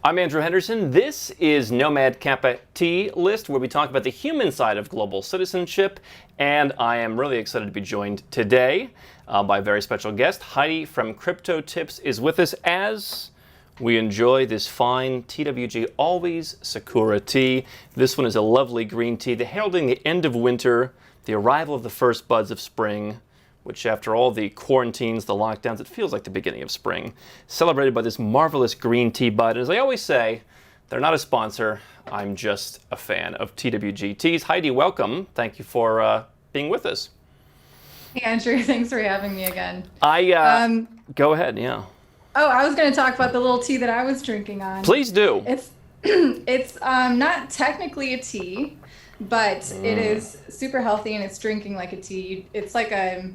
I'm Andrew Henderson. This is Nomad Capitalist, where we talk about the human side of global citizenship. And I am really excited to be joined today by a very special guest. Heidi from Crypto Tips is with us as we enjoy this fine TWG Always Sakura tea. This one is a lovely green tea heralding the end of winter, the arrival of the first buds of spring, which after all the quarantines, the lockdowns, it feels like the beginning of spring, celebrated by this marvelous green tea bud. And as I always say, they're not a sponsor. I'm just a fan of TWG teas. Heidi, welcome. Thank you for being with us. Hey, Andrew. Thanks for having me again. Go ahead, yeah. Oh, I was going to talk about the little tea that I was drinking on. Please do. It's not technically a tea, but it is super healthy and it's drinking like a tea. It's like a...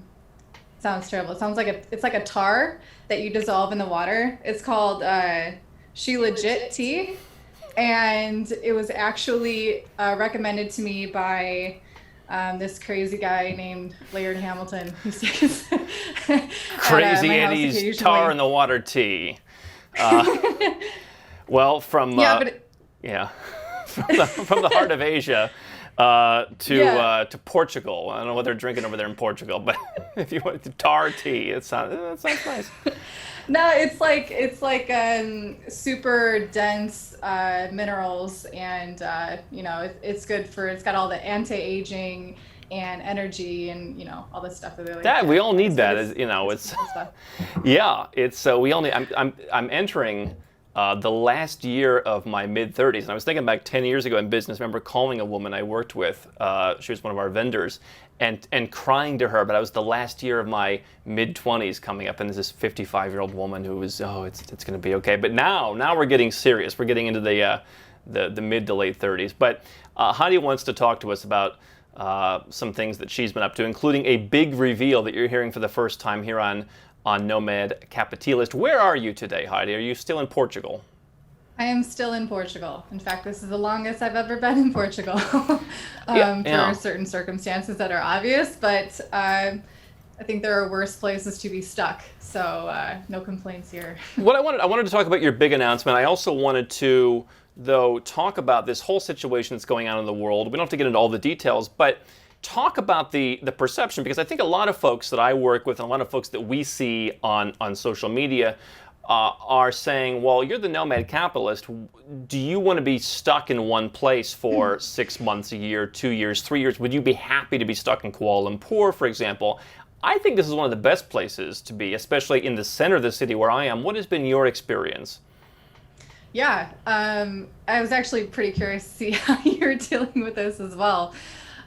Sounds terrible. It sounds like it's like a tar that you dissolve in the water. It's called She Legit tea, and it was actually recommended to me by this crazy guy named Laird Hamilton. He stays Crazy Eddie's tar in the water tea. Well, from from the heart of Asia. To Portugal. I don't know what they're drinking over there in Portugal, but if you want tar tea, that sounds nice. No, it's like super dense minerals, and it's good for. It's got all the anti-aging and energy, and all this stuff that they like. We all need that. I'm entering the last year of my mid-30s, and I was thinking back 10 years ago in business. I remember calling a woman I worked with. She was one of our vendors, and crying to her. But I was the last year of my mid-20s coming up, and there's this 55-year-old woman who was, it's going to be okay. But now we're getting serious. We're getting into the mid to late 30s. But Heidi wants to talk to us about some things that she's been up to, including a big reveal that you're hearing for the first time here on Nomad Capitalist. Where are you today, Heidi? Are you still in Portugal? I am still in Portugal. In fact, this is the longest I've ever been in Portugal for certain circumstances that are obvious, but I think there are worse places to be stuck, so no complaints here. I wanted to talk about your big announcement. I also wanted to, though, talk about this whole situation that's going on in the world. We don't have to get into all the details, but talk about the perception, because I think a lot of folks that I work with and a lot of folks that we see on social media are saying, well, you're the nomad capitalist. Do you want to be stuck in one place for 6 months, a year, 2 years, 3 years? Would you be happy to be stuck in Kuala Lumpur, for example? I think this is one of the best places to be, especially in the center of the city where I am. What has been your experience? Yeah, I was actually pretty curious to see how you're dealing with this as well.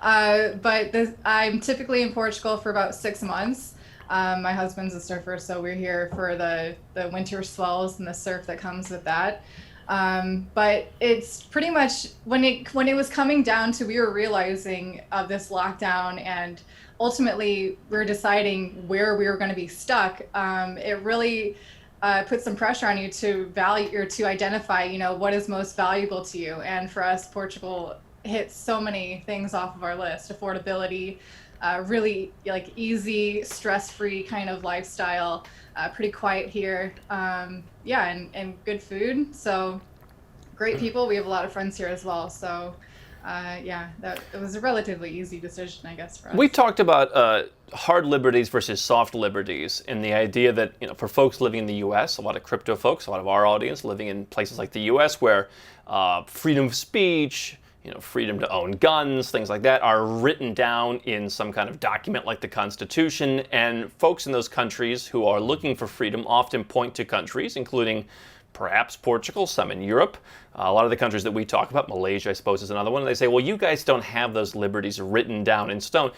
I'm typically in Portugal for about 6 months. My husband's a surfer, so we're here for the winter swells and the surf that comes with that. But it's pretty much when it was coming down to, we were realizing of this lockdown, and ultimately we were deciding where we were going to be stuck. It really put some pressure on you to value or to identify, what is most valuable to you. And for us, Portugal hit so many things off of our list: affordability, really like easy, stress-free kind of lifestyle, pretty quiet here, and good food. So great people. We have a lot of friends here as well. So it was a relatively easy decision, I guess, for us. We talked about hard liberties versus soft liberties, and the idea that for folks living in the U.S., a lot of crypto folks, a lot of our audience living in places like the U.S., where freedom of speech, freedom to own guns, things like that, are written down in some kind of document like the Constitution. And folks in those countries who are looking for freedom often point to countries, including perhaps Portugal, some in Europe, a lot of the countries that we talk about, Malaysia, I suppose, is another one. And they say, well, you guys don't have those liberties written down in stone.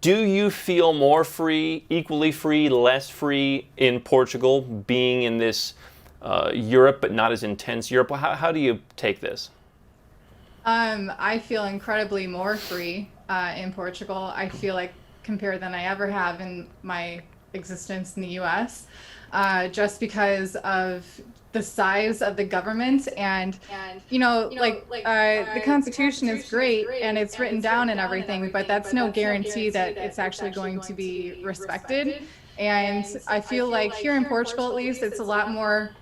Do you feel more free, equally free, less free in Portugal, being in this Europe, but not as intense Europe? How do you take this? I feel incredibly more free in Portugal. I feel like compared than I ever have in my existence in the U.S. Just because of the size of the government, and the Constitution is great and it's written down and everything, but that's no guarantee that it's actually going to be respected. And I feel like here in Portugal, at least, it's a lot more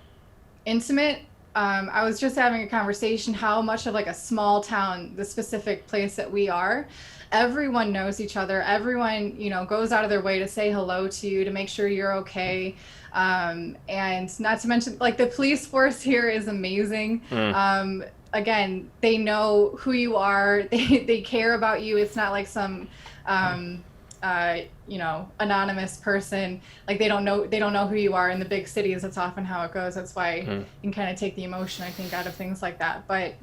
intimate I was just having a conversation how much of like a small town, the specific place that we are, everyone knows each other. Everyone, goes out of their way to say hello to you, to make sure you're okay. And not to mention, like, the police force here is amazing. Again, they know who you are. They care about you. It's not like some anonymous person. Like, they don't know who you are. In the big cities, that's often how it goes. That's why you can kind of take the emotion, I think, out of things like that. But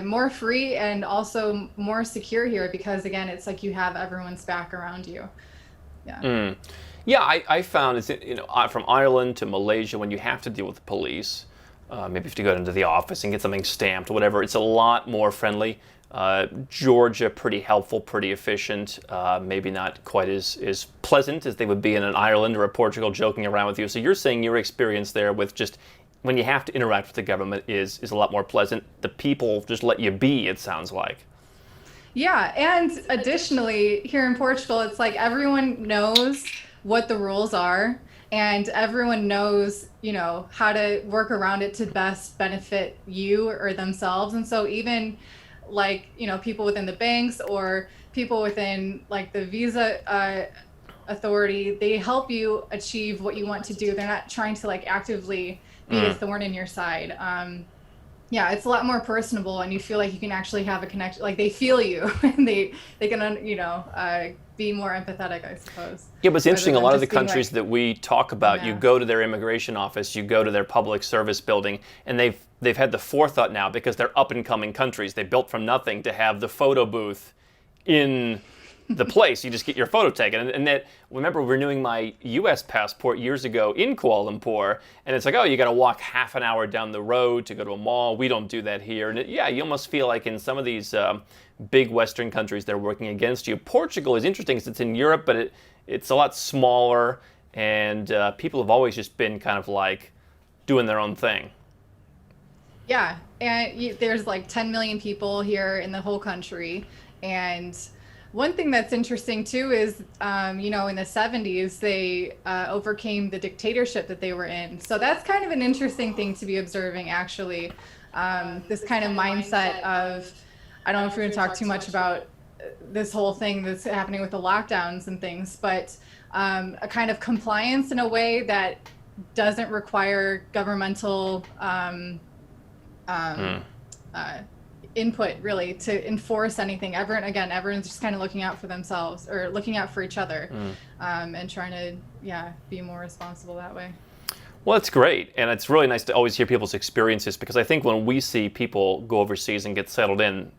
more free and also more secure here, because again, it's like you have everyone's back around you. Yeah, I found it's, from Ireland to Malaysia, when you have to deal with the police, maybe if you go into the office and get something stamped or whatever, it's a lot more friendly. Georgia, pretty helpful, pretty efficient, maybe not quite as pleasant as they would be in an Ireland or a Portugal joking around with you. So you're saying your experience there with just when you have to interact with the government is a lot more pleasant. The people just let you be, it sounds like. Yeah, and additionally, here in Portugal, it's like everyone knows what the rules are, and everyone knows, how to work around it to best benefit you or themselves. And so even like, people within the banks or people within like the visa authority, they help you achieve what you want to do. They're not trying to like actively be a thorn in your side. It's a lot more personable, and you feel like you can actually have a connection. Like, they feel you, and they can, be more empathetic, I suppose. Yeah, but it's interesting. A lot of the countries that we talk about, you go to their immigration office, you go to their public service building, and they've had the forethought now, because they're up and coming countries. They built from nothing to have the photo booth in the place. You just get your photo taken. And that, remember renewing my U.S. passport years ago in Kuala Lumpur, and it's like, oh, you got to walk half an hour down the road to go to a mall. We don't do that here. And you almost feel like in some of these big Western countries, they're working against you. Portugal is interesting because it's in Europe, but it's a lot smaller, and people have always just been kind of like doing their own thing. Yeah, and there's like 10 million people here in the whole country, and one thing that's interesting too is, in the 70s, they overcame the dictatorship that they were in. So that's kind of an interesting thing to be observing, actually. This kind of mindset of, I don't know if we're going to talk too much about this whole thing that's happening with the lockdowns and things, but a kind of compliance in a way that doesn't require governmental input, really, to enforce anything. Everyone's just kind of looking out for themselves, or looking out for each other, and trying to be more responsible that way. Well, it's great, and it's really nice to always hear people's experiences, because I think when we see people go overseas and get settled in,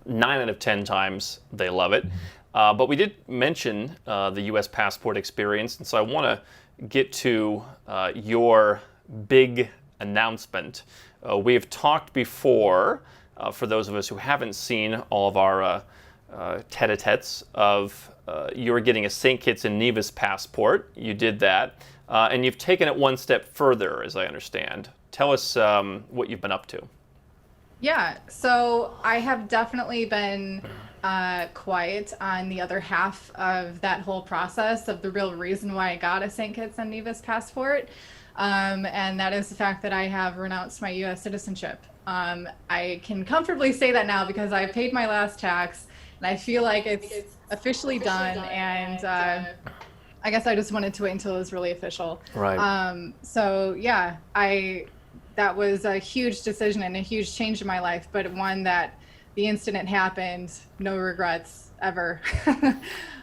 9 out of 10 times they love it. But we did mention the U.S. passport experience, and so I want to get to your big announcement. We have talked before, for those of us who haven't seen all of our tete-a-tetes, of you're getting a St. Kitts and Nevis passport. You did that, and you've taken it one step further, as I understand. Tell us what you've been up to. Yeah, so I have definitely been quiet on the other half of that whole process, of the real reason why I got a St. Kitts and Nevis passport, and that is the fact that I have renounced my U.S. citizenship. I can comfortably say that now, because I paid my last tax, and I feel like it's officially done, and I guess I just wanted to wait until it was really official. Right. So yeah, that was a huge decision and a huge change in my life, but one that the instant it happened, no regrets ever.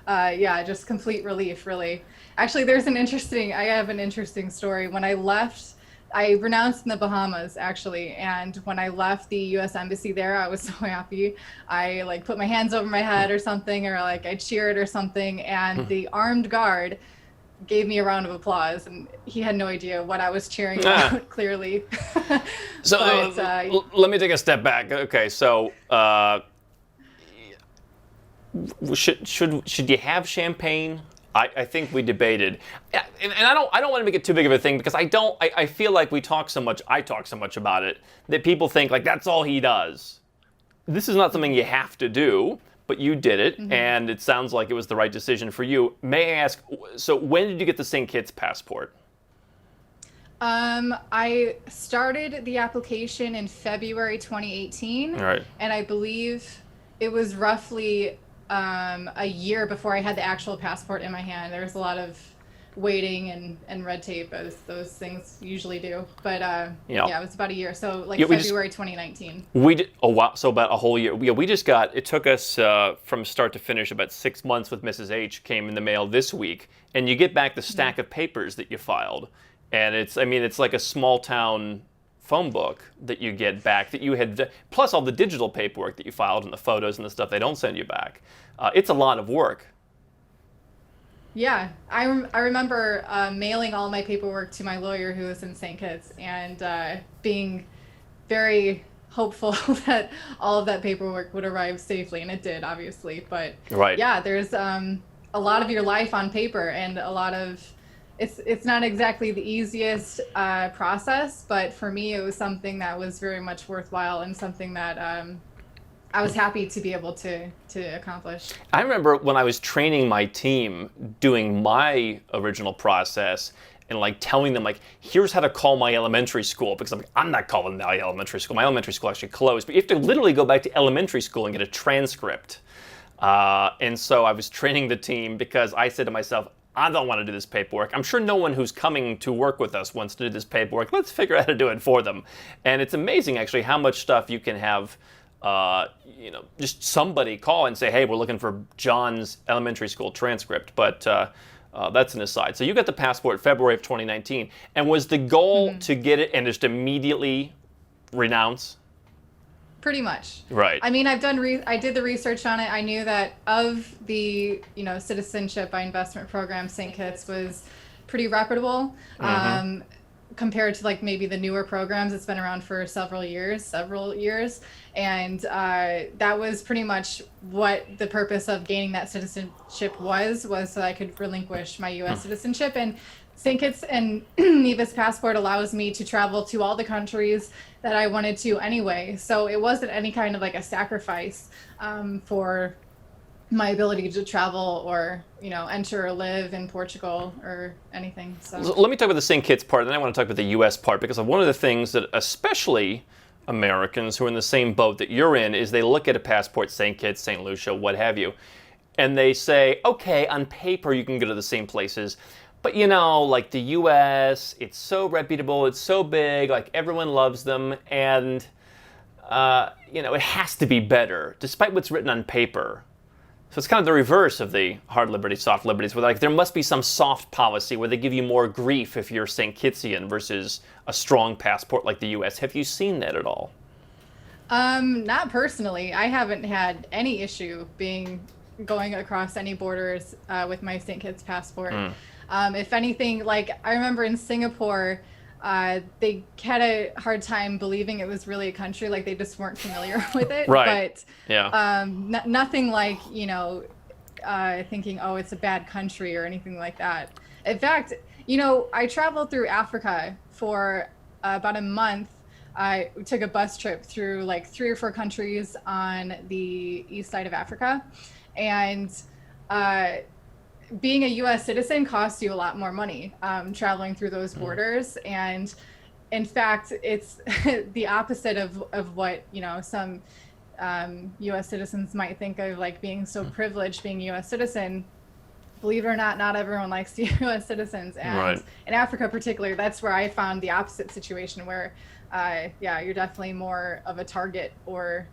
Just complete relief, really. Actually, I have an interesting story. When I left, I renounced in the Bahamas, actually, and when I left the U.S. Embassy there, I was so happy. I like put my hands over my head or something, or like I cheered or something, and the armed guard gave me a round of applause, and he had no idea what I was cheering about, clearly. So let me take a step back. Okay, so should you have champagne? I think we debated, and I don't want to make it too big of a thing, because I feel like I talk so much about it that people think like that's all he does. This is not something you have to do, but you did it, and it sounds like it was the right decision for you. May I ask, so when did you get the St. Kitts passport? I started the application in February 2018, All right. and I believe it was roughly a year before I had the actual passport in my hand. There was a lot of waiting and red tape, as those things usually do. But yeah, it was about a year. So like February 2019. We did, oh wow, so about a whole year. Yeah, we just got, it took us from start to finish about 6 months with Mrs. H, came in the mail this week, and you get back the stack of papers that you filed, and it's like a small town phone book that you get back that you had, plus all the digital paperwork that you filed and the photos and the stuff they don't send you back. It's a lot of work. Yeah, I remember mailing all my paperwork to my lawyer who was in St. Kitts, and being very hopeful that all of that paperwork would arrive safely, and it did, obviously. But right. Yeah, there's a lot of your life on paper, and a lot of it's not exactly the easiest process, but for me it was something that was very much worthwhile and something that I was happy to be able to accomplish. I remember when I was training my team doing my original process and like telling them like, here's how to call my elementary school, because I'm not calling my elementary school. My elementary school actually closed, but you have to literally go back to elementary school and get a transcript. And so I was training the team because I said to myself, I don't want to do this paperwork. I'm sure no one who's coming to work with us wants to do this paperwork. Let's figure out how to do it for them. And it's amazing actually how much stuff you can have just somebody call and say, hey, we're looking for John's elementary school transcript. But that's an aside. So you got the passport February of 2019. And was the goal to get it and just immediately renounce? Pretty much. Right. I mean, I did the research on it. I knew that of the, citizenship by investment program, St. Kitts was pretty reputable. Compared to like maybe the newer programs. It's been around for several years, and that was pretty much what the purpose of gaining that citizenship was so I could relinquish my U.S. citizenship. And St. Kitts and Nevis passport allows me to travel to all the countries that I wanted to anyway, so it wasn't any kind of like a sacrifice for my ability to travel or enter or live in Portugal or anything. So let me talk about the St. Kitts part, and then I want to talk about the U.S. part, because one of the things that especially Americans who are in the same boat that you're in is they look at a passport, St. Kitts, St. Lucia, what have you, and they say, okay, on paper you can go to the same places, but like the U.S., it's so reputable, it's so big, like everyone loves them, and it has to be better, despite what's written on paper. So it's kind of the reverse of the hard liberties, soft liberties, where like there must be some soft policy where they give you more grief if you're St. Kittsian versus a strong passport like the U.S. Have you seen that at all? Not personally. I haven't had any issue going across any borders with my St. Kitts passport. If anything, like I remember in Singapore, they had a hard time believing it was really a country, like they just weren't familiar with it. Right. But yeah. Nothing like, thinking, oh, it's a bad country or anything like that. In fact, I traveled through Africa for about a month. I took a bus trip through like 3 or 4 countries on the east side of Africa. And being a U.S. citizen costs you a lot more money traveling through those borders. And in fact, it's the opposite of what, some U.S. citizens might think of, like being so privileged being a U.S. citizen. Believe it or not everyone likes U.S. citizens. And in Africa particularly, that's where I found the opposite situation where, you're definitely more of a target or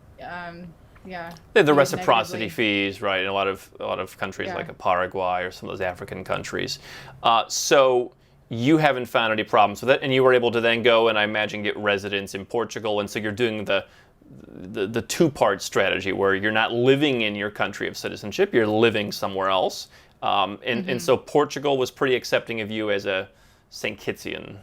the reciprocity fees, right? In a lot of countries like Paraguay or some of those African countries. So you haven't found any problems with it, and you were able to then go and I imagine get residence in Portugal, and so you're doing the two-part strategy where you're not living in your country of citizenship, you're living somewhere else, and so Portugal was pretty accepting of you as a St. Kittsian.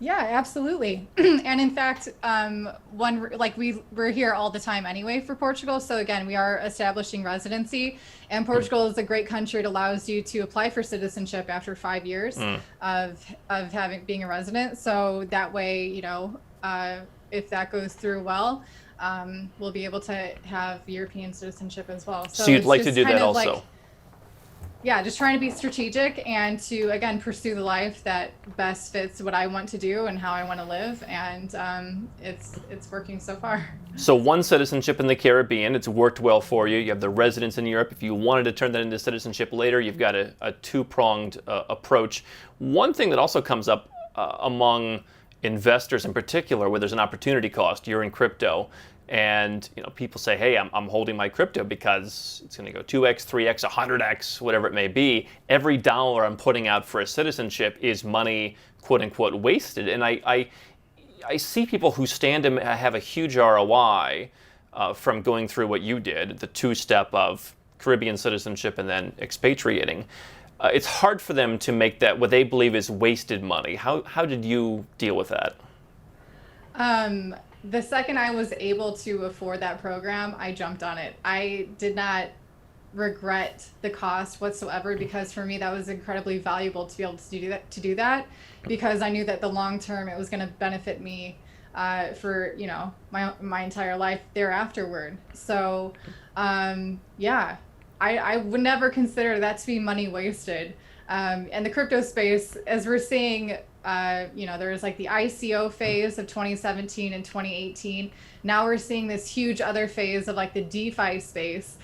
Yeah, absolutely. And in fact, we're here all the time anyway for Portugal. So again, we are establishing residency, and Portugal is a great country. It allows you to apply for citizenship after 5 years of being a resident. So that way, if that goes through well, we'll be able to have European citizenship as well. So you'd like to do that also? yeah, just trying to be strategic and to, again, pursue the life that best fits what I want to do and how I want to live. And it's working so far. So one citizenship in the Caribbean, it's worked well for you. You have the residence in Europe. If you wanted to turn that into citizenship later, you've got a two-pronged approach. One thing that also comes up among investors in particular, where there's an opportunity cost, you're in crypto, and people say, hey, I'm holding my crypto because it's going to go 2x, 3x, 100x, whatever it may be. Every dollar I'm putting out for a citizenship is money, quote unquote, wasted. And I see people who stand to have a huge ROI from going through what you did, the two-step of Caribbean citizenship and then expatriating. It's hard for them to make that what they believe is wasted money. How did you deal with that? The second I was able to afford that program, I jumped on it. I did not regret the cost whatsoever, because for me that was incredibly valuable to be able to do that, because I knew that the long term it was going to benefit me for my entire life thereafterward. So yeah, I would never consider that to be money wasted. And the crypto space, as we're seeing, there was like the ICO phase of 2017 and 2018. Now we're seeing this huge other phase of like the DeFi space.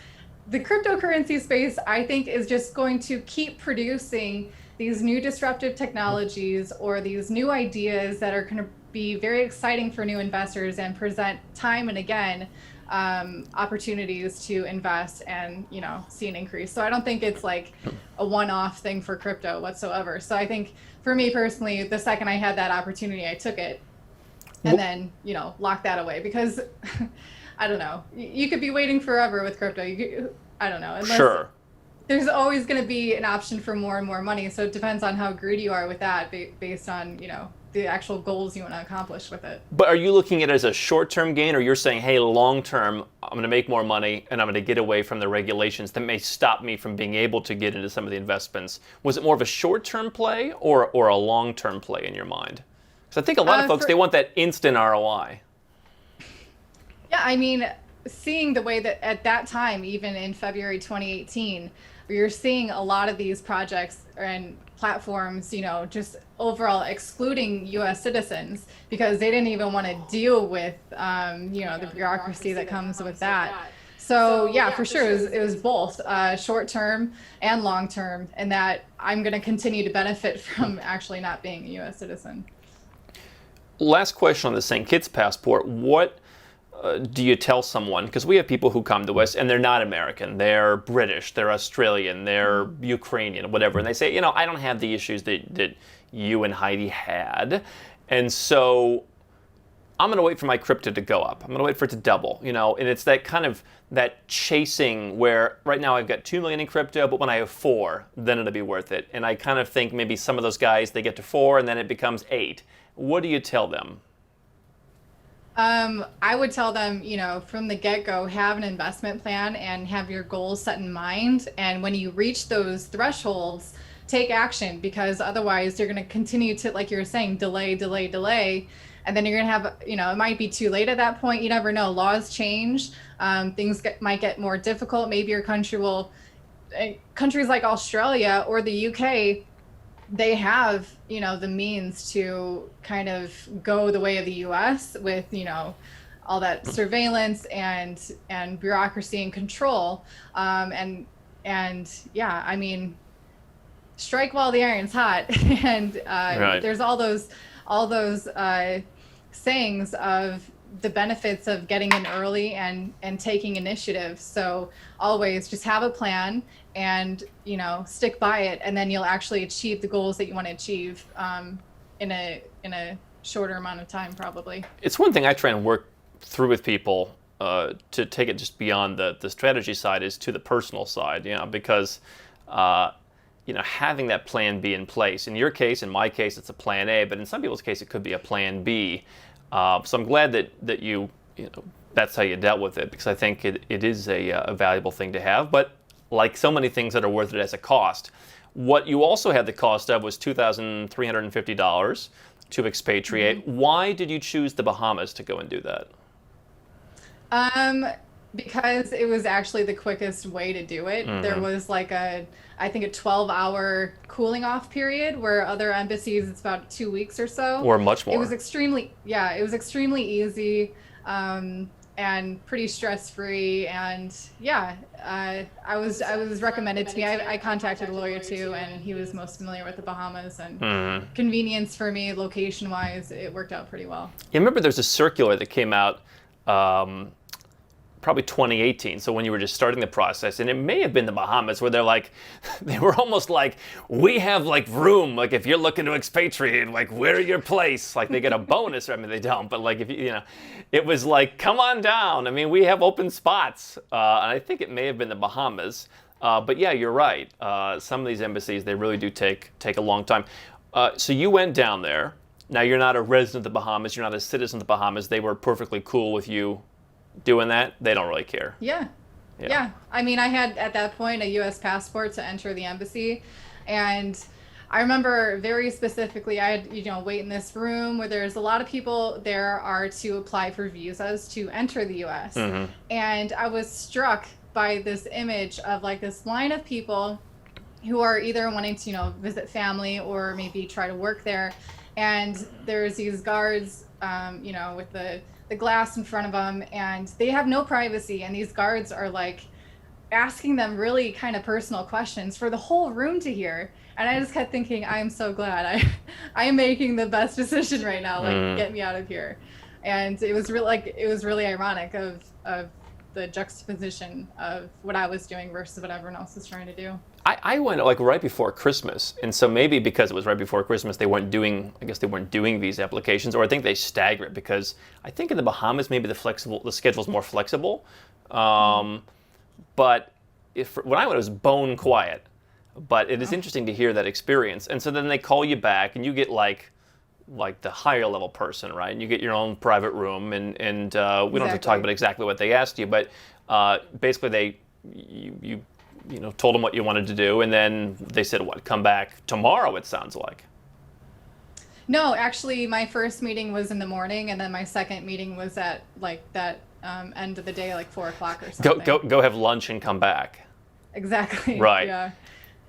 The cryptocurrency space, I think, is just going to keep producing these new disruptive technologies or these new ideas that are going to be very exciting for new investors and present time and again opportunities to invest and see an increase. So I don't think it's like a one-off thing for crypto whatsoever. So I think for me personally, the second I had that opportunity, I took it, and then locked that away, because I don't know, you could be waiting forever with crypto. I don't know, unless Sure. There's always going to be an option for more and more money. So it depends on how greedy you are with that, based on the actual goals you want to accomplish with it. But are you looking at it as a short-term gain, or you're saying, hey, long-term, I'm going to make more money and I'm going to get away from the regulations that may stop me from being able to get into some of the investments? Was it more of a short-term play or a long-term play in your mind? Because I think a lot of folks, they want that instant ROI. Yeah, I mean, seeing the way that at that time, even in February 2018, we were seeing a lot of these projects and platforms, just overall excluding U.S. citizens, because they didn't even want to deal with, the bureaucracy that comes with that. So yeah, for sure, it was both short term and long term, and that I'm going to continue to benefit from actually not being a U.S. citizen. Last question on the St. Kitts passport. What do you tell someone? Because we have people who come to us and they're not American, they're British, they're Australian, they're Ukrainian, whatever, and they say, I don't have the issues that you and Heidi had, and so I'm going to wait for my crypto to go up. I'm going to wait for it to double, and it's that kind of that chasing where right now I've got 2 million in crypto, but when I have 4, then it'll be worth it. And I kind of think maybe some of those guys, they get to 4 and then it becomes 8. What do you tell them? I would tell them, from the get-go, have an investment plan and have your goals set in mind. And when you reach those thresholds, take action, because otherwise you're going to continue to, like you were saying, delay. And then you're going to have, it might be too late at that point. You never know. Laws change. Things might get more difficult. Maybe your country countries like Australia or the UK, they have, the means to kind of go the way of the US with, all that surveillance and bureaucracy and control. And yeah, I mean, strike while the iron's hot. And Right. There's all those sayings of the benefits of getting in early and taking initiative. So always just have a plan and stick by it, and then you'll actually achieve the goals that you want to achieve in a shorter amount of time, probably. It's one thing I try and work through with people to take it just beyond the strategy side is to the personal side, because having that plan B in place. In your case, in my case, it's a plan A, but in some people's case, it could be a plan B. So I'm glad that you that's how you dealt with it, because I think it is a valuable thing to have. But like so many things that are worth it as a cost, what you also had the cost of was $2,350 to expatriate. Mm-hmm. Why did you choose the Bahamas to go and do that? because it was actually the quickest way to do it. There was like I think a 12-hour cooling off period where other embassies, it's about 2 weeks or so. Or much more. It was extremely easy, and pretty stress-free. And yeah, I was recommended to me. I contacted a lawyer too, and he was most familiar with the Bahamas, and convenience for me, location-wise, it worked out pretty well. You remember there's a circular that came out probably 2018, so when you were just starting the process, and it may have been the Bahamas, where they were almost like, we have like room, like if you're looking to expatriate, like we're your place, like they get a bonus, or I mean they don't, but like if it was like, come on down, I mean we have open spots, and I think it may have been the Bahamas, but yeah, you're right, some of these embassies, they really do take a long time. So you went down there, now you're not a resident of the Bahamas, you're not a citizen of the Bahamas, they were perfectly cool with you doing that. They don't really care. Yeah. I mean, I had at that point a U.S. passport to enter the embassy, and I remember very specifically I had wait in this room where there's a lot of people there are to apply for visas to enter the U.S. And I was struck by this image of like this line of people who are either wanting to visit family or maybe try to work there, and there's these guards with the glass in front of them, and they have no privacy, and these guards are like asking them really kind of personal questions for the whole room to hear. And I just kept thinking, I am so glad I am making the best decision right now, like get me out of here. And it was really ironic of the juxtaposition of what I was doing versus what everyone else was trying to do. I went like right before Christmas, and so maybe because it was right before Christmas, they weren't doing visa applications, or I think they stagger it because I think in the Bahamas maybe the schedule's more flexible, but when I went it was bone quiet. But it is interesting to hear that experience, and so then they call you back, and you get like the higher level person, right? And you get your own private room, and we don't have to talk about exactly what they asked you, but basically you told them what you wanted to do, and then they said, what, come back tomorrow, it sounds like. No, actually, my first meeting was in the morning, and then my second meeting was at like that end of the day, like 4 o'clock or something. Go have lunch and come back. Exactly. Right. Yeah.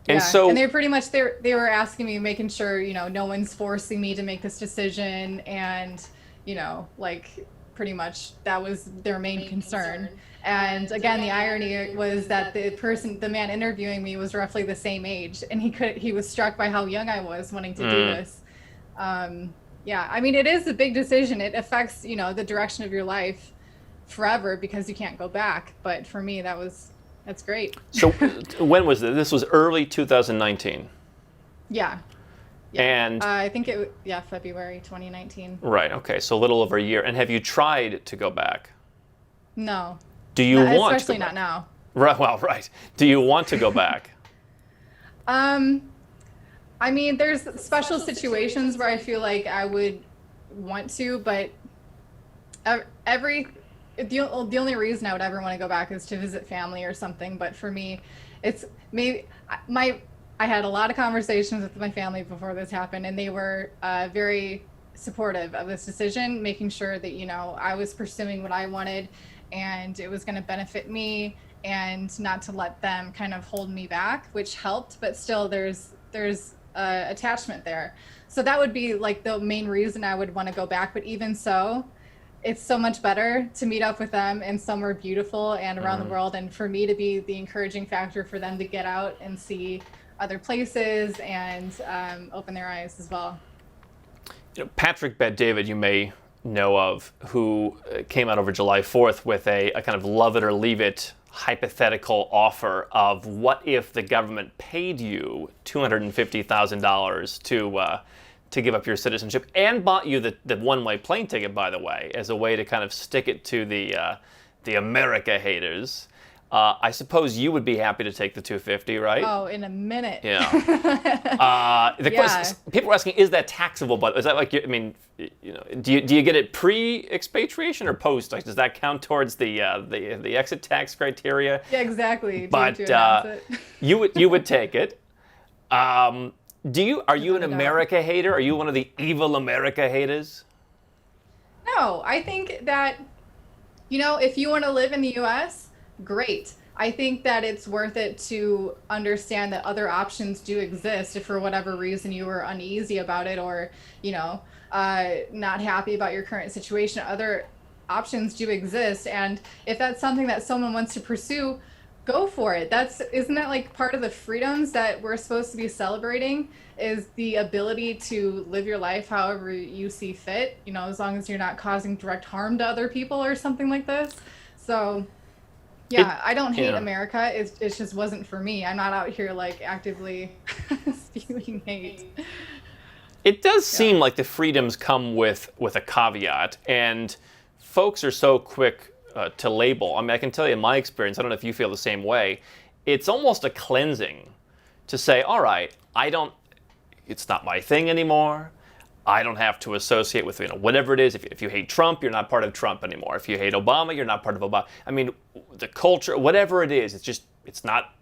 And and they were pretty much they were asking me, making sure no one's forcing me to make this decision, and like pretty much that was their main concern. And again, the irony was that the man interviewing me was roughly the same age, and he was struck by how young I was wanting to do this. Yeah, I mean, it is a big decision. It affects the direction of your life forever because you can't go back. But for me, that's great. So when was this? This was early 2019. Yeah. And I think February 2019. Right. Okay. So a little over a year. And have you tried to go back? No. Do you want especially to go not now? Right. Well, right. Do you want to go back? I mean, there's special situations where I feel like I would want to, but the only reason I would ever want to go back is to visit family or something. But for me, it's maybe I had a lot of conversations with my family before this happened, and they were very supportive of this decision, making sure that I was pursuing what I wanted, and it was going to benefit me, and not to let them kind of hold me back, which helped. But still, there's attachment there. So that would be like the main reason I would want to go back. But even so, it's so much better to meet up with them in somewhere beautiful and around the world, and for me to be the encouraging factor for them to get out and see other places and open their eyes as well. Patrick Bet-David, you may know of, who came out over July 4th with a kind of love it or leave it hypothetical offer of what if the government paid you $250,000 to give up your citizenship, and bought you the one-way plane ticket, by the way, as a way to kind of stick it to the America haters. I suppose you would be happy to take the $250, right? Oh, in a minute. Yeah. Question, people are asking, is that taxable? But is that like, I mean, do you get it pre-expatriation or post? Like, does that count towards the exit tax criteria? Yeah, exactly. But you would take it. Are you an America hater? Are you one of the evil America haters? No, I think that If you want to live in the US, great. I think that it's worth it to understand that other options do exist if for whatever reason you were uneasy about it, or, not happy about your current situation. Other options do exist. And if that's something that someone wants to pursue, go for it. Isn't that like part of the freedoms that we're supposed to be celebrating, is the ability to live your life however you see fit, as long as you're not causing direct harm to other people or something like this. So yeah, I don't hate America. It just wasn't for me. I'm not out here like actively spewing hate. It does seem like the freedoms come with a caveat, and folks are so quick to label. I mean, I can tell you in my experience, I don't know if you feel the same way, it's almost a cleansing to say, all right, it's not my thing anymore. I don't have to associate with, whatever it is. If you hate Trump, you're not part of Trump anymore. If you hate Obama, you're not part of Obama. I mean, the culture, whatever it is, it's not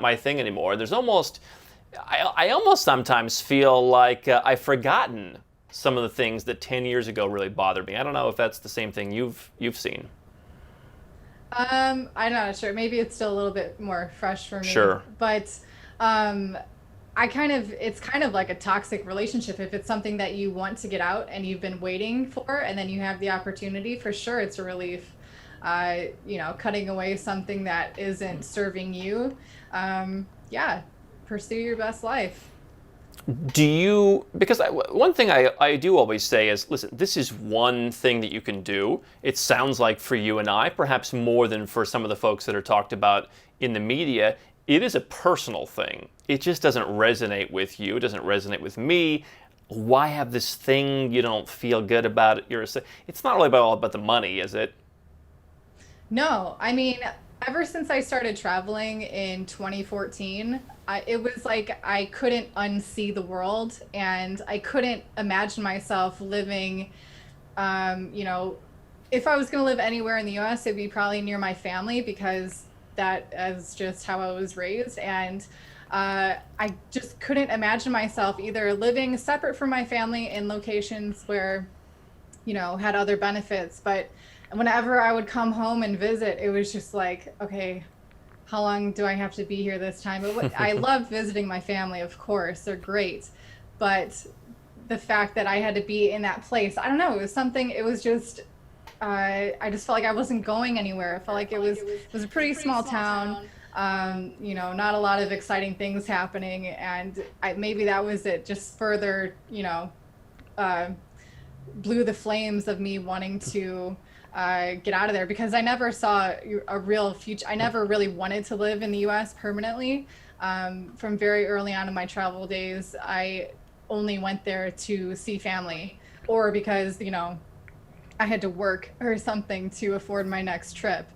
my thing anymore. There's almost, I almost sometimes feel like I've forgotten some of the things that 10 years ago really bothered me. I don't know if that's the same thing you've seen. I'm not sure. Maybe it's still a little bit more fresh for me. Sure. But it's kind of like a toxic relationship. If it's something that you want to get out and you've been waiting for, and then you have the opportunity, for sure it's a relief. Cutting away something that isn't serving you. Pursue your best life. Because one thing I do always say is, listen, this is one thing that you can do. It sounds like for you and I, perhaps more than for some of the folks that are talked about in the media, it is a personal thing. It just doesn't resonate with you. It doesn't resonate with me. Why have this thing you don't feel good about it? It's not really all about the money, is it? No, I mean, ever since I started traveling in 2014, it was like I couldn't unsee the world, and I couldn't imagine myself living, if I was going to live anywhere in the US, it'd be probably near my family, because that is just how I was raised. And I just couldn't imagine myself either living separate from my family in locations where, had other benefits. But whenever I would come home and visit, it was just like, okay, how long do I have to be here this time? I love visiting my family, of course. They're great. But the fact that I had to be in that place, I don't know, it was just, I just felt like I wasn't going anywhere. I felt like it was a pretty small town. Not a lot of exciting things happening. And maybe that was it, just further, blew the flames of me wanting to get out of there, because I never saw a real future. I never really wanted to live in the US permanently. From very early on in my travel days, I only went there to see family, or because, I had to work or something to afford my next trip.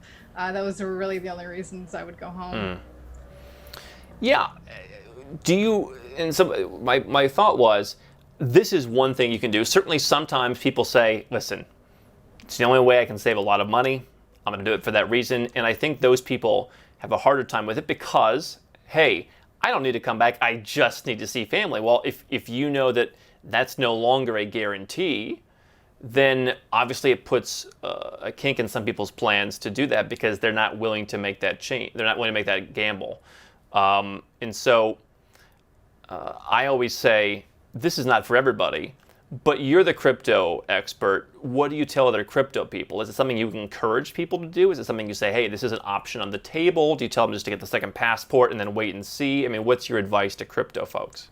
Those were really the only reasons I would go home. Yeah. My thought was, this is one thing you can do. Certainly sometimes people say, listen, it's the only way I can save a lot of money. I'm going to do it for that reason. And I think those people have a harder time with it because, hey, I don't need to come back. I just need to see family. Well, if you know that that's no longer a guarantee, then obviously it puts a kink in some people's plans to do that, because they're not willing to make that change. They're not willing to make that gamble. And so I always say, this is not for everybody, but you're the crypto expert. What do you tell other crypto people? Is it something you encourage people to do? Is it something you say, hey, this is an option on the table? Do you tell them just to get the second passport and then wait and see? I mean, what's your advice to crypto folks?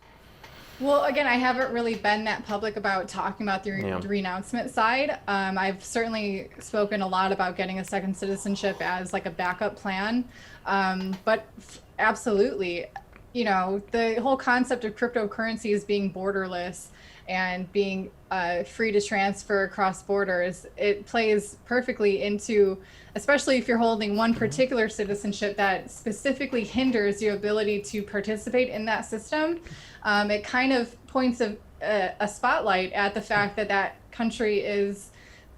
Well, again, I haven't really been that public about talking about the renouncement side. I've certainly spoken a lot about getting a second citizenship as like a backup plan. But absolutely, the whole concept of cryptocurrencies being borderless and being free to transfer across borders, it plays perfectly into, especially if you're holding one particular citizenship that specifically hinders your ability to participate in that system. It kind of points a spotlight at the fact that that country is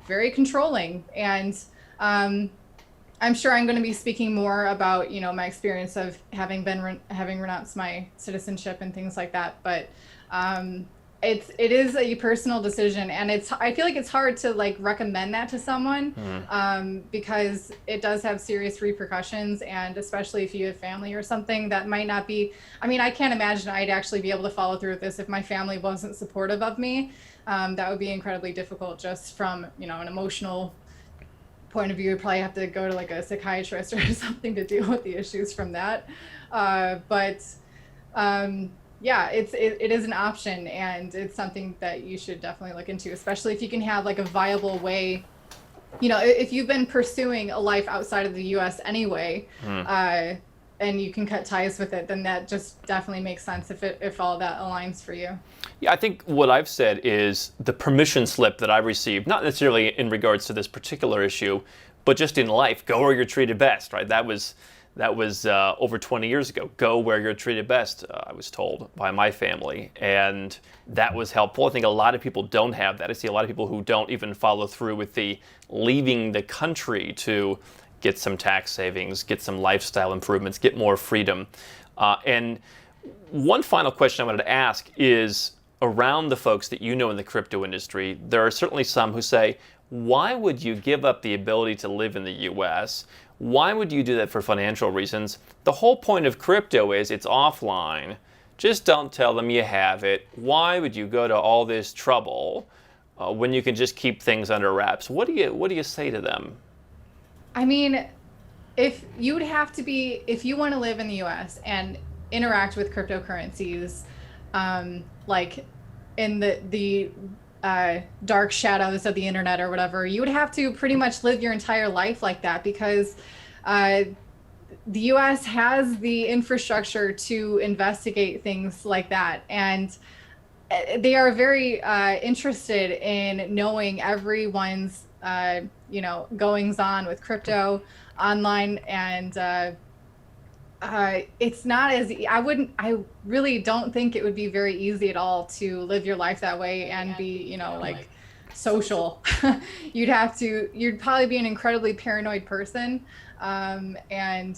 very controlling. And I'm sure I'm going to be speaking more about, my experience of having renounced my citizenship and things like that. But it is a personal decision, and I feel like it's hard to like recommend that to someone, because it does have serious repercussions, and especially if you have family or something that might not be. I mean, I can't imagine I'd actually be able to follow through with this if my family wasn't supportive of me. That would be incredibly difficult just from, an emotional point of view. You'd probably have to go to like a psychiatrist or something to deal with the issues from that. But yeah, it is an option, and it's something that you should definitely look into, especially if you can have like a viable way. If you've been pursuing a life outside of the U.S. anyway, and you can cut ties with it, then that just definitely makes sense if all that aligns for you. Yeah, I think what I've said is the permission slip that I received, not necessarily in regards to this particular issue, but just in life, go where you're treated best, right? That was over 20 years ago. Go where you're treated best, I was told by my family. And that was helpful. I think a lot of people don't have that. I see a lot of people who don't even follow through with the leaving the country to get some tax savings, get some lifestyle improvements, get more freedom. And one final question I wanted to ask is around the folks that you know in the crypto industry. There are certainly some who say, why would you give up the ability to live in the US? Why would you do that for financial reasons? The whole point of crypto is it's offline. Just don't tell them you have it. Why would you go to all this trouble when you can just keep things under wraps? What do you say to them? I mean, if you want to live in the US and interact with cryptocurrencies, like in the dark shadows of the internet or whatever, you would have to pretty much live your entire life like that, because the US has the infrastructure to investigate things like that, and they are very interested in knowing everyone's goings on with crypto online, and it's not as I really don't think it would be very easy at all to live your life that way and be like social. You'd probably be an incredibly paranoid person, and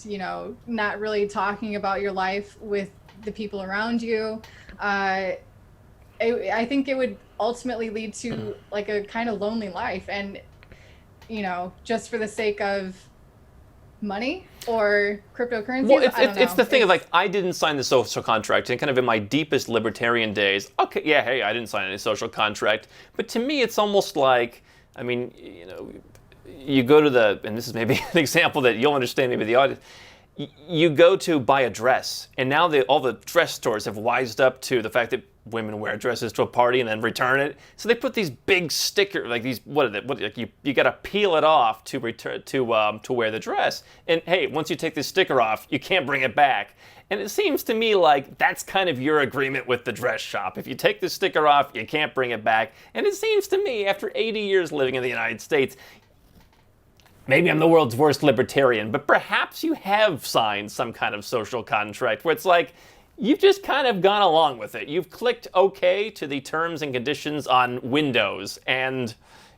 not really talking about your life with the people around you. I think it would ultimately lead to like a kind of lonely life, and just for the sake of money or cryptocurrency. Well, it's the thing of like, I didn't sign the social contract, and kind of in my deepest libertarian days, okay, yeah, hey, I didn't sign any social contract. But to me, it's almost like, I mean, you go to and this is maybe an example that you'll understand, maybe the audience, you go to buy a dress, and now all the dress stores have wised up to the fact that women wear dresses to a party and then return it. So they put these big stickers, like these, you got to peel it off to return to wear the dress. And hey, once you take this sticker off, you can't bring it back. And it seems to me like that's kind of your agreement with the dress shop. If you take the sticker off, you can't bring it back. And it seems to me, after 80 years living in the United States, maybe I'm the world's worst libertarian, but perhaps you have signed some kind of social contract where it's like, you've just kind of gone along with it. You've clicked OK to the terms and conditions on Windows, and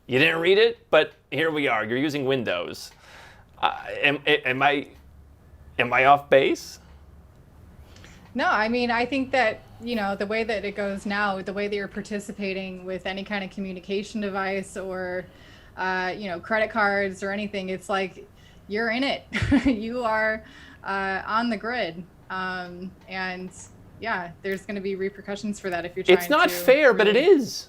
you didn't read it, but here we are. You're using Windows. Am I off base? No, I mean, I think that, the way that it goes now, the way that you're participating with any kind of communication device or, credit cards or anything, it's like you're in it. You are on the grid. And yeah, there's going to be repercussions for that if you're trying to. It's not fair, but it is.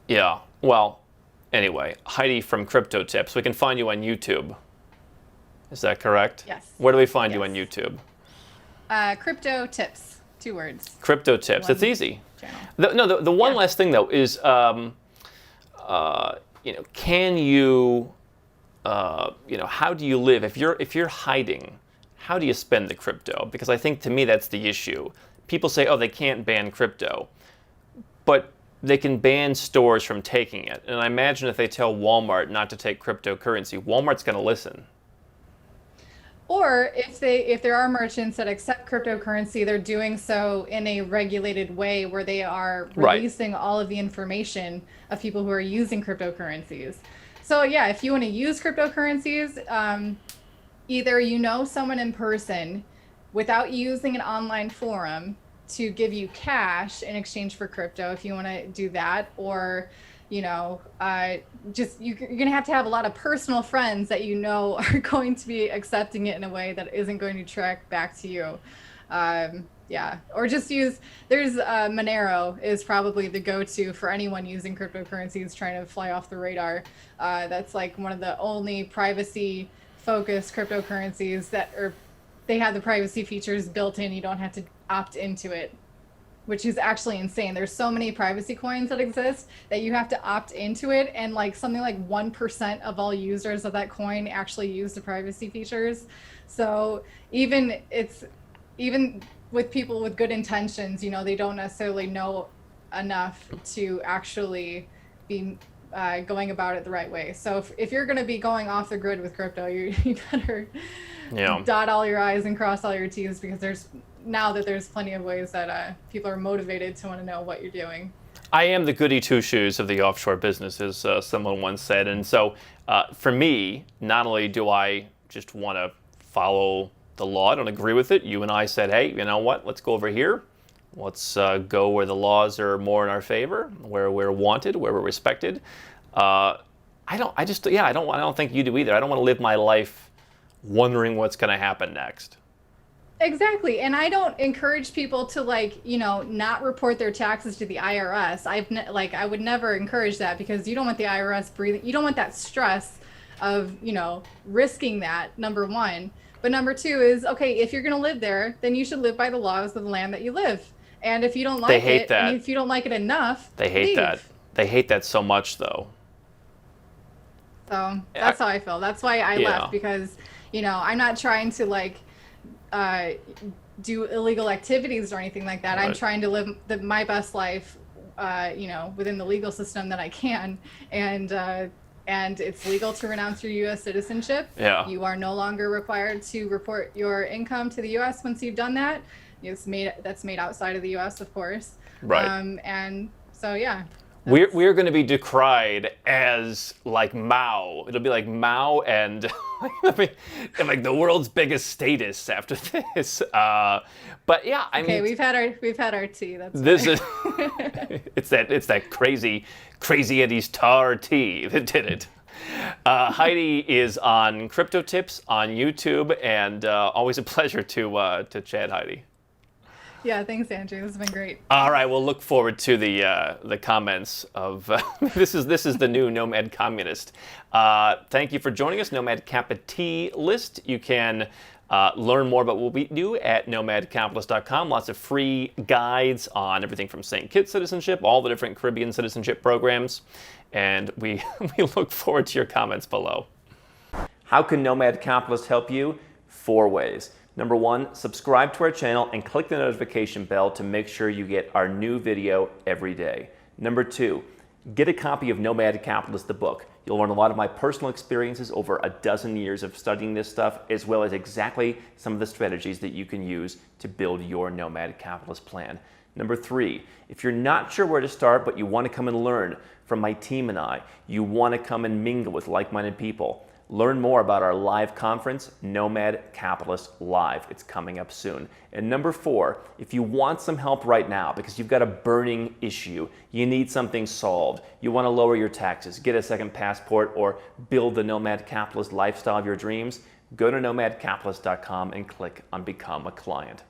Yeah. Well, anyway, Heidi from Crypto Tips. We can find you on YouTube. Is that correct? Yes. Where do we find you on YouTube? Crypto Tips. 2 words. Crypto Tips. It's easy. Channel. The one last thing though is, can you? How do you live if you're hiding? How do you spend the crypto? Because I think to me that's the issue. People say, oh, they can't ban crypto, but they can ban stores from taking it. And I imagine if they tell Walmart not to take cryptocurrency, Walmart's going to listen. Or if there are merchants that accept cryptocurrency, they're doing so in a regulated way where they are releasing all of the information of people who are using cryptocurrencies. So yeah, if you want to use cryptocurrencies, either someone in person without using an online forum to give you cash in exchange for crypto if you want to do that, or just you're going to have a lot of personal friends that are going to be accepting it in a way that isn't going to track back to you. Or just there's Monero is probably the go-to for anyone using cryptocurrencies trying to fly off the radar. That's like one of the only privacy focused cryptocurrencies they have the privacy features built in. You don't have to opt into it, which is actually insane. There's so many privacy coins that exist that you have to opt into it, and something like 1% of all users of that coin actually use the privacy features. So even with people with good intentions, they don't necessarily know enough to actually be going about it the right way. So if you're going to be going off the grid with crypto, you better dot all your I's and cross all your T's, because there's plenty of ways that people are motivated to want to know what you're doing. I am the goody two-shoes of the offshore business, as someone once said. And so for me, not only do I just want to follow the law, I don't agree with it. You and I said, hey, you know what? Let's go over here. Let's go where the laws are more in our favor, where we're wanted, where we're respected. I don't think you do either. I don't want to live my life wondering what's going to happen next. Exactly. And I don't encourage people to not report their taxes to the IRS. I would never encourage that, because you don't want the IRS breathing. You don't want that stress of, risking that, number one. But number two is, okay, if you're going to live there, then you should live by the laws of the land that you live. And if you don't like it, and if you don't like it enough, they hate leave. that. They hate that so much, though. So that's how I feel. That's why I left, because, I'm not trying to do illegal activities or anything like that. Right. I'm trying to live my best life, within the legal system that I can. And it's legal to renounce your U.S. citizenship. Yeah. You are no longer required to report your income to the U.S. once you've done that. That's made outside of the U.S., of course. Right. And so, yeah. We're going to be decried as like Mao. It'll be like Mao and like the world's biggest status after this. But yeah, I mean, we've had our tea. That's this is it's that crazy Eddie's tar tea that did it. Heidi is on Crypto Tips on YouTube, and always a pleasure to chat, Heidi. Yeah, thanks, Andrew. This has been great. All right, we'll look forward to the comments of this is the new Nomad Communist. Thank you for joining us, Nomad Capitalist. You can learn more about what we do at nomadcapitalist.com. Lots of free guides on everything from St. Kitts citizenship, all the different Caribbean citizenship programs, and we look forward to your comments below. How can Nomad Capitalist help you? 4 ways. Number 1, subscribe to our channel and click the notification bell to make sure you get our new video every day. Number 2, get a copy of Nomad Capitalist, the book. You'll learn a lot of my personal experiences over a dozen years of studying this stuff, as well as exactly some of the strategies that you can use to build your Nomad Capitalist plan. Number 3, if you're not sure where to start, but you want to come and learn from my team and I, you want to come and mingle with like-minded people, learn more about our live conference, Nomad Capitalist Live. It's coming up soon. And number 4, if you want some help right now because you've got a burning issue, you need something solved, you want to lower your taxes, get a second passport, or build the Nomad Capitalist lifestyle of your dreams, go to nomadcapitalist.com and click on Become a Client.